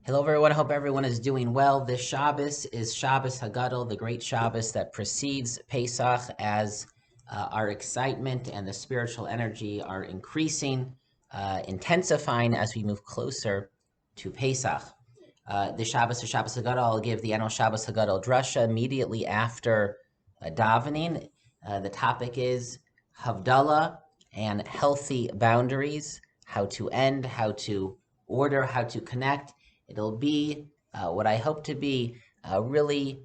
Hello, everyone. I hope everyone is doing well. This Shabbos is Shabbos HaGadol, the great Shabbos that precedes Pesach, as our excitement and the spiritual energy are increasing, intensifying as we move closer to Pesach. The Shabbos is Shabbos HaGadol. I'll give the annual Shabbos HaGadol drasha immediately after davening. The topic is Havdalah and healthy boundaries, how to end, how to order, how to connect. It'll be what I hope to be a really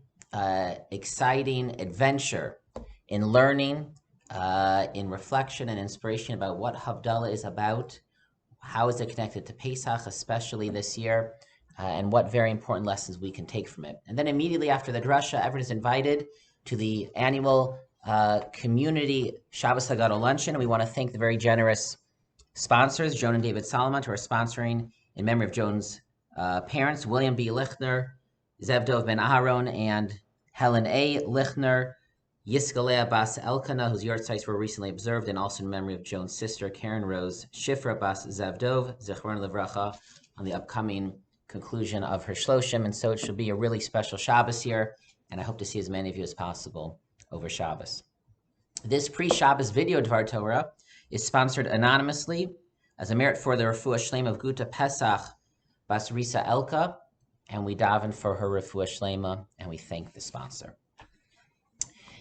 exciting adventure in learning, in reflection and inspiration about what Havdalah is about, how is it connected to Pesach, especially this year, and what very important lessons we can take from it. And then immediately after the drasha, everyone is invited to the annual community Shabbos HaGadol luncheon. And we want to thank the very generous sponsors, Joan and David Solomon, who are sponsoring in memory of Joan's parents, William B. Lichtner, Zev Dov Ben Aharon, and Helen A. Lichtner, Yiskalea Bas Elkanah, whose yahrzeits were recently observed, and also in memory of Joan's sister, Karen Rose Shifra Bas Zev Dov, Zichron Livracha, on the upcoming conclusion of her Shloshim. And so it should be a really special Shabbos here, and I hope to see as many of you as possible over Shabbos. This pre-Shabbos video Dvar Torah is sponsored anonymously as a merit for the Refuah Shlema of Guta Pesach Bas Risa Elka, and we daven for her Refuah Shlema, and we thank the sponsor.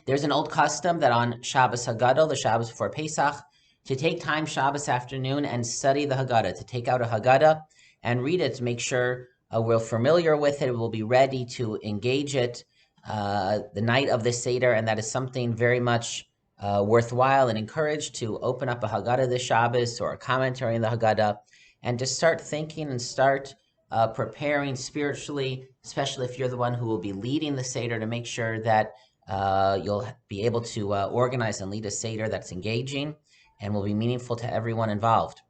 There's an old custom that on Shabbos HaGadol, the Shabbos before Pesach, to take time Shabbos afternoon and study the Haggadah, to take out a Haggadah and read it to make sure we're familiar with it, we'll be ready to engage it the night of the Seder, and that is something very much worthwhile and encouraged to open up a Haggadah this Shabbos or a commentary on the Haggadah and to start thinking and start preparing spiritually, especially if you're the one who will be leading the Seder, to make sure that you'll be able to organize and lead a Seder that's engaging and will be meaningful to everyone involved.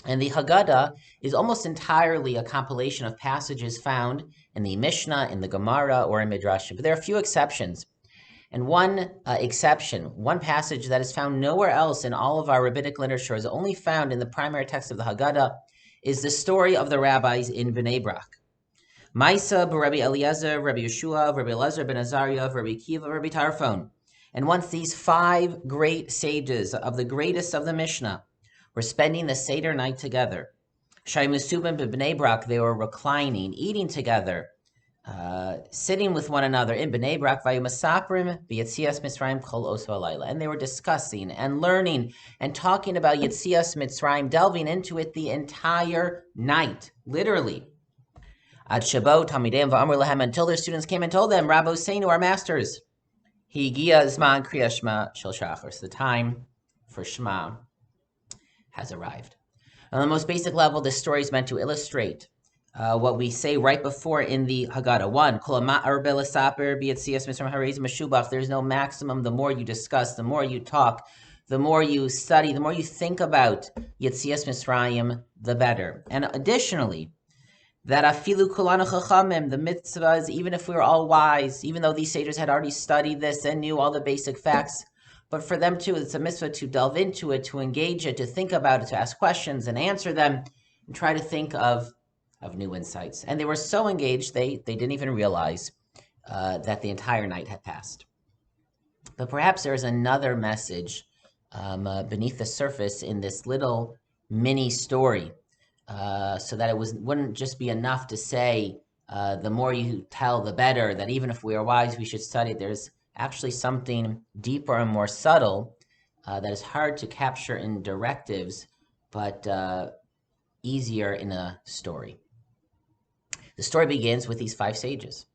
And the Haggadah is almost entirely a compilation of passages found in the Mishnah, in the Gemara, or in Midrashim. But there are a few exceptions. And one exception, one passage that is found nowhere else in all of our rabbinic literature, is only found in the primary text of the Haggadah, is the story of the rabbis in Bnei Brak. Maisa, Rabbi Eliezer, Rabbi Yeshua, Rabbi Eliezer ben Azariah, Rabbi Kiva, Rabbi Tarfon. And once these five great sages of the greatest of the Mishnah were spending the Seder night together, Shai Mesubim b'Bnei Brak, they were reclining, eating together, sitting with one another in Bnei Brak, Vayumasaprim b'Yetzias Mitzrayim kol oso halayla, and they were discussing and learning and talking about Yetzias Mitzrayim, delving into it the entire night, literally. Ad Shabbat Talmideim va'amru lahem, until their students came and told them, Rabbo Seinu, our masters, Higia Zman Kriya Shema Shel Shachar, so the time for Shema has arrived. On the most basic level, this story is meant to illustrate what we say right before in the Haggadah. One, there's no maximum. The more you discuss, the more you talk, the more you study, the more you think about Yetzias Mitzrayim, the better. And additionally, that afilu kulanu chachamim, the mitzvah is, even if we were all wise, even though these sages had already studied this and knew all the basic facts, but for them too, it's a mitzvah to delve into it, to engage it, to think about it, to ask questions and answer them, and try to think of new insights. And they were so engaged, they didn't even realize that the entire night had passed. But perhaps there's another message beneath the surface in this little mini story, so that it wouldn't just be enough to say, the more you tell, the better, that even if we are wise, we should study. There's actually something deeper and more subtle that is hard to capture in directives, but easier in a story. The story begins with these five sages.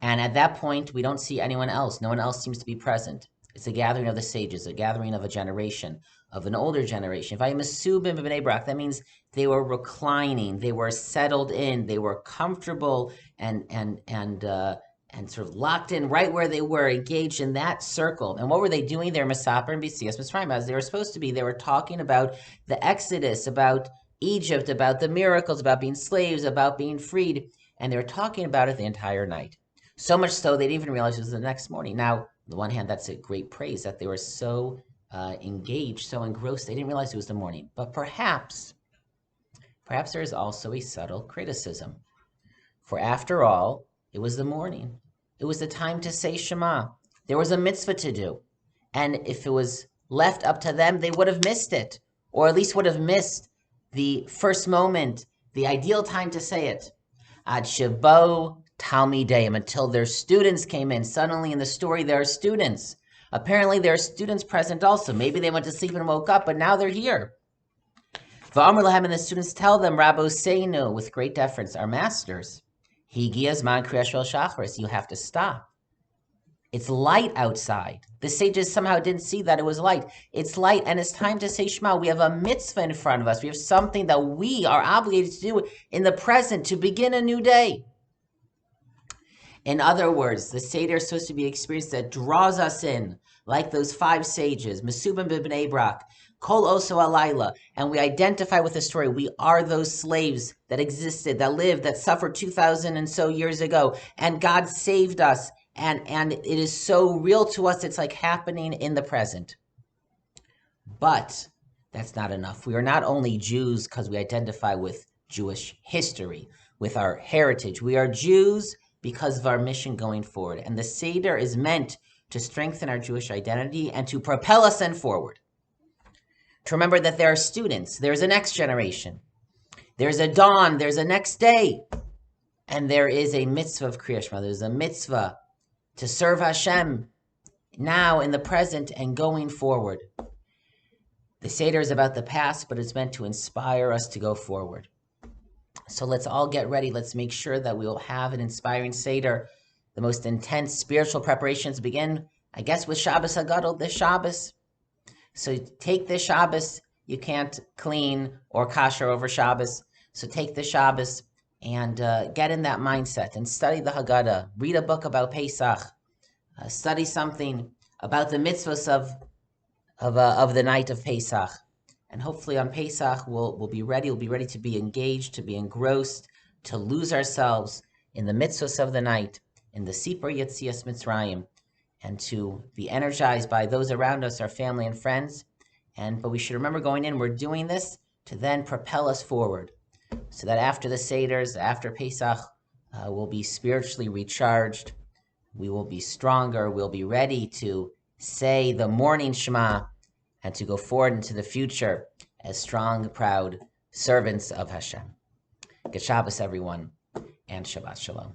And at that point, we don't see anyone else. No one else seems to be present. It's a gathering of the sages, a gathering of a generation, of an older generation. That means they were reclining, they were settled in, they were comfortable and sort of locked in right where they were, engaged in that circle. And what were they doing? They were Mesaper and B'Tzias Mitzrayim, as they were supposed to be. They were talking about the Exodus, about Egypt, about the miracles, about being slaves, about being freed. And they were talking about it the entire night. So much so, they didn't even realize it was the next morning. Now, on the one hand, that's a great praise, that they were so engaged, so engrossed, they didn't realize it was the morning. But perhaps perhaps there is also a subtle criticism. For after all, it was the morning. It was the time to say Shema. There was a mitzvah to do. And if it was left up to them, they would have missed it, or at least would have missed the first moment, the ideal time to say it. Ad Shabo Talmideim, until their students came in. Suddenly in the story, there are students. Apparently there are students present also. Maybe they went to sleep and woke up, but now they're here. V'amar lahem, and the students tell them, Rabboseinu, with great deference, our masters, Higi azman kriyash shel shacharis, you have to stop. It's light outside. The sages somehow didn't see that it was light. It's light, and it's time to say Shema. We have a mitzvah in front of us. We have something that we are obligated to do in the present to begin a new day. In other words, the Seder is supposed to be an experience that draws us in, like those 5 sages, Mesubim b'bnei Brak, Kol Oso Alayla, and we identify with the story. We are those slaves that existed, that lived, that suffered 2,000 and so years ago, and God saved us. And it is so real to us, it's like happening in the present. But that's not enough. We are not only Jews because we identify with Jewish history, with our heritage. We are Jews because of our mission going forward. And the Seder is meant to strengthen our Jewish identity and to propel us then forward. To remember that there are students, there's a next generation, there's a dawn, there's a next day, and there is a mitzvah of Kriyash Shema. There's a mitzvah to serve Hashem now in the present and going forward. The Seder is about the past, but it's meant to inspire us to go forward. So let's all get ready. Let's make sure that we will have an inspiring Seder. The most intense spiritual preparations begin, I guess, with Shabbos HaGadol, this Shabbos. So take this Shabbos. You can't clean or kasher over Shabbos. So take the Shabbos and get in that mindset and study the Haggadah. Read a book about Pesach. Study something about the mitzvahs of the night of Pesach. And hopefully on Pesach we'll be ready. We'll be ready to be engaged, to be engrossed, to lose ourselves in the mitzvahs of the night, in the Sipur Yetzias Mitzrayim, and to be energized by those around us, our family and friends. But we should remember going in, we're doing this to then propel us forward, so that after the Seders, after Pesach, we'll be spiritually recharged, we will be stronger, we'll be ready to say the morning Shema and to go forward into the future as strong, proud servants of Hashem. Good Shabbos, everyone, and Shabbat Shalom.